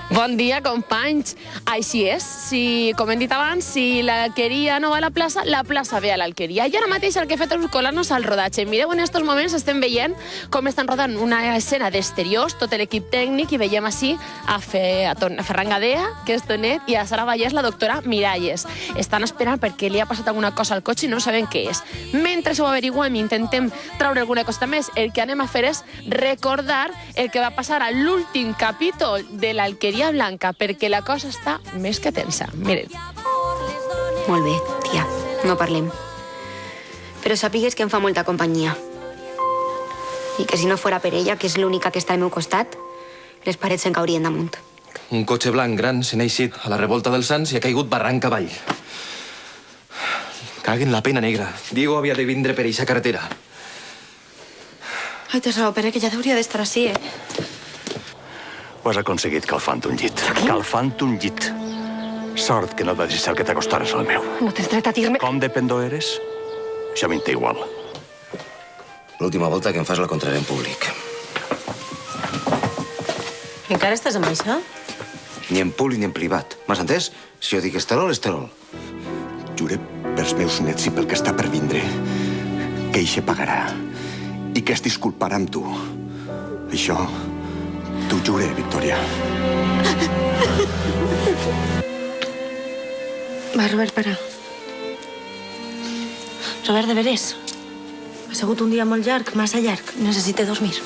Bon dia, companys. Així és. Com hem dit abans, si l'Alqueria no va a la plaça ve a l'Alqueria. I ara mateix el que he fet és colar-nos al rodatge. Mireu, en aquests moments estem veient com estan rodant una escena d'exteriors, tot l'equip tècnic, i veiem així a Ferran Gadea, que és Tonet, i a Sara Vallès, la doctora Miralles. Estan esperant perquè li ha passat alguna cosa al cotxe i no saben què és. Mentre ho averiguem i intentem treure alguna cosa més, el que anem a fer és recordar el que va passar a l'últim capítol de l'Alqueria Blanca, perquè la cosa està més que tensa. Miren. Molt bé, tia, no parlem. Però sàpigues que em fa molta companyia. I que si no fora per ella, que és l'única que està al meu costat, les parets se'n caurien damunt. Un cotxe blanc gran se n'ha eixit a la revolta dels Sants i ha caigut barranc avall. Caguen la pena negra. Diego havia de vindre per eixa carretera. Ai, tens raó, Pere, que ja hauria d'estar així, Ho has aconseguit calfant un llit. Calfant un llit. Sort que no et va deixar que t'acostares al meu. No tens dret a dir-me... Com de pendó eres? Això a mi té igual. L'última volta que em fas la contraré en públic. Encara estàs amb això? Ni en públic ni en privat. M'has entès? Si jo dic esterol, esterol. Jure pels meus nets i pel que està per vindre que eixe pagarà i que es disculparà amb tu. Això t'ho jure, Victòria. Va, Robert, para. Robert, de veres. Ha sigut un dia molt llarg, massa llarg. Necessite dormir.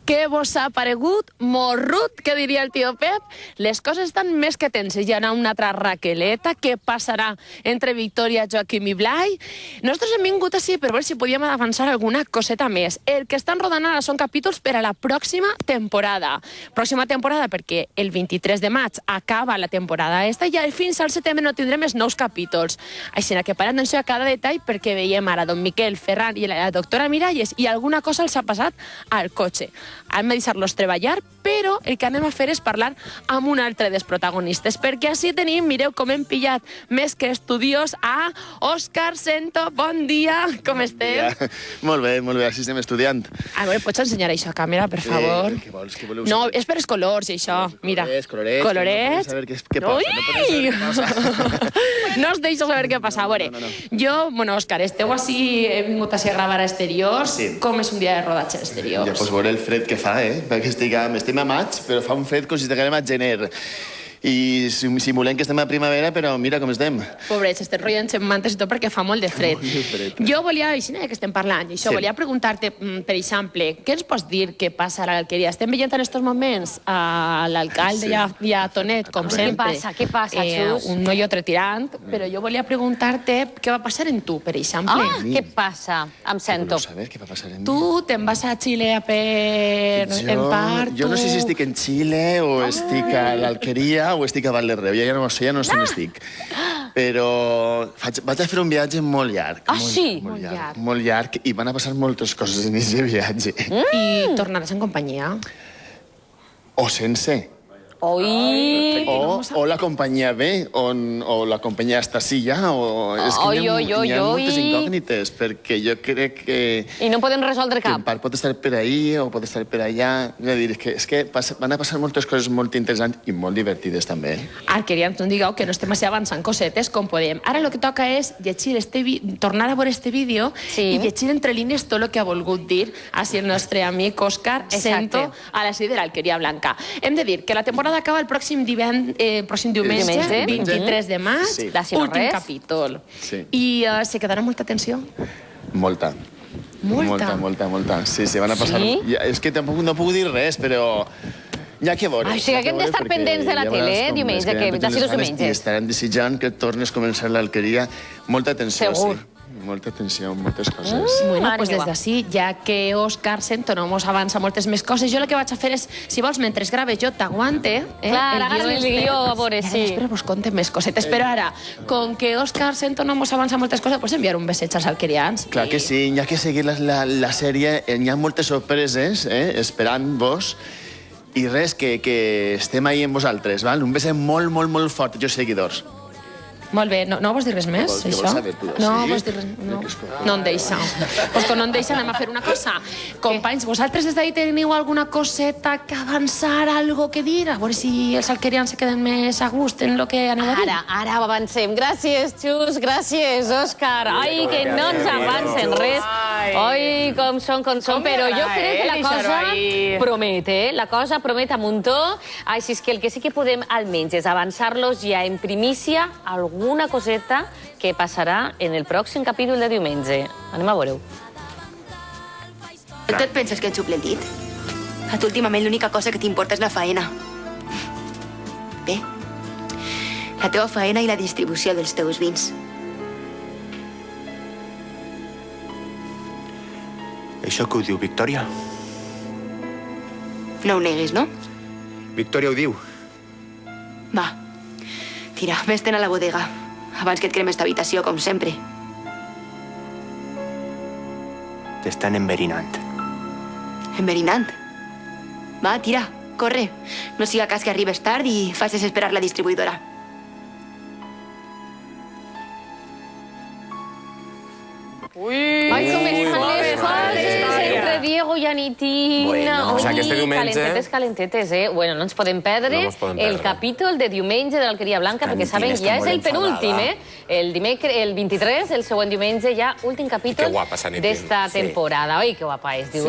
Què vos ha paregut? Morrut, que diria el tio Pep. Les coses estan més que tenses. Hi ha una altra Raqueleta. Què passarà entre Victòria, Joaquim i Blai? Nosaltres hem vingut així per veure si podíem avançar alguna coseta més. El que estan rodant ara són capítols per a la pròxima temporada. Pròxima temporada perquè el 23 de maig acaba la temporada esta i fins al setembre no tindrem els nous capítols. Així que parem atenció a cada detall perquè veiem ara don Miquel, Ferran i la doctora Miralles i alguna cosa els ha passat al cotxe. Hem de deixar-los treballar, però el que anem a fer és parlar amb un altre dels protagonistes, perquè així tenim, mireu com hem pillat més que estudiós a Òscar Sento. Bon dia, com esteu? Molt bé, així estem estudiant. A veure, pots ensenyar això a càmera, per favor? Què vols? Què voleu? No, és per els colors, això. Mira. Colorets. Colorets. No podem saber què passa. No us deixo saber què passa. A veure, jo, bueno, Òscar, esteu així, he vingut així a gravar a exteriors. Com és un dia de rodatge a exteriors? Ja pots veure el fred que fa, perquè estem a maig, però fa un fred com si estiguem a gener. I simulem que estem a primavera, però mira com estem. Pobrets, estem rotllant en mantes i tot perquè fa molt de fred. Jo volia, així que estem parlant, i això, volia preguntar-te, per exemple, què ens pots dir que passa a l'Alqueria? Estem veient en aquests moments a l'alcalde i a Tonet, com sempre. Què passa, Xus? Un noi tirant, però jo volia preguntar-te què va passar en tu, per exemple. Què passa? Em sento. Voleu saber què va passar en mi? Tu te'n vas a Xile a per parto? Jo no sé si estic en Xile o estic a l'Alqueria o estic a Val-de-Reu, ja no sé on estic. Però vaig a fer un viatge molt llarg. Ah, sí? Molt llarg, i van a passar moltes coses en aquest viatge. I tornaràs en companyia? O sense. O la companyia ve, o la companyia està així ja, o... És que hi ha moltes incògnites, perquè jo crec que... I no podem resoldre que cap. en part pot estar per ahí o pot estar per allà. És que van a passar moltes coses molt interessants i molt divertides, també. Alqueria, no digueu que no estem així avançant cosetes com podem. Ara el que toca és llegir tornar a veure este vídeo i llegir entre línies tot el que ha volgut dir així el nostre amic Òscar Sento a la sèrie de l'Alqueria Blanca. Hem de dir que la temporada acaba el pròxim diumenge, 23 de maig, últim capítol. I se quedarà molta tensió? Molta. Molta. Sí, van a passar... És que tampoc no puc dir res, però... Ja que veure. O sigui que hem d'estar pendents de la tele, diumenge, que d'ací dos diumenges. I estaran desitjant que tornes a començar l'Alqueria. Molta tensió, sí. Molta atenció, moltes coses. Bueno, doncs des d'ací, ja que Òscar Sento no mos avança moltes més coses, jo el que vaig a fer és, si vols, mentre graves jo t'aguante. Clar, agarra el guió, a veure, sí. Després vos conte més cosetes, però ara, com que Òscar Sento no mos avança moltes coses, pots enviar un beseig als alquerians? Clar que sí, ja que seguir la sèrie, hi ha moltes sorpreses esperant-vos, i res, que estem ahí amb vosaltres, val? Un beset molt, molt, molt fort, jo seguidors. Molt bé, no vols dir res més, Què vols això? saber tu, No sí? vols dir res... No em deixa. Pues que no em deixa, anem a fer una cosa. Companys, vosaltres des d'ahir teniu alguna coseta que avançar, algo que dir? A veure si els alquerians se queden més a gust en lo que aneu a dir. Ara avancem. Gràcies, Xus, gràcies, Òscar. Ai, que no ens avancen res. Ai, com són, però jo crec que la cosa promet, La cosa promet a muntó, així que el que sí que podem almenys és avançar-los ja en primícia alguna coseta que passarà en el pròxim capítol de diumenge. Anem a veure-ho. Tu et penses que et xuple el dit? A tu últimament l'única cosa que t'importa és la faena. Bé, la teva faena i la distribució dels teus vins. Això que ho diu Victòria? No ho neguis, no? Victòria ho diu. Va, tira, vés-te'n a la bodega, abans que et cremes d'habitació, com sempre. T'estan enverinant. Enverinant. Va, tira, corre. No siga cas que arribes tard i facis esperar la distribuïdora. Ai, com estan les coses entre Diego i Anitina. Bueno, o sea, que este diumenge... Calentetes, Bueno, no ens podem perdre el capítol de diumenge de l'Alqueria Blanca, perquè saben, ja és el penúltim, El 23, el següent diumenge, ja últim capítol d'esta temporada. Oi, que guapa és, diu.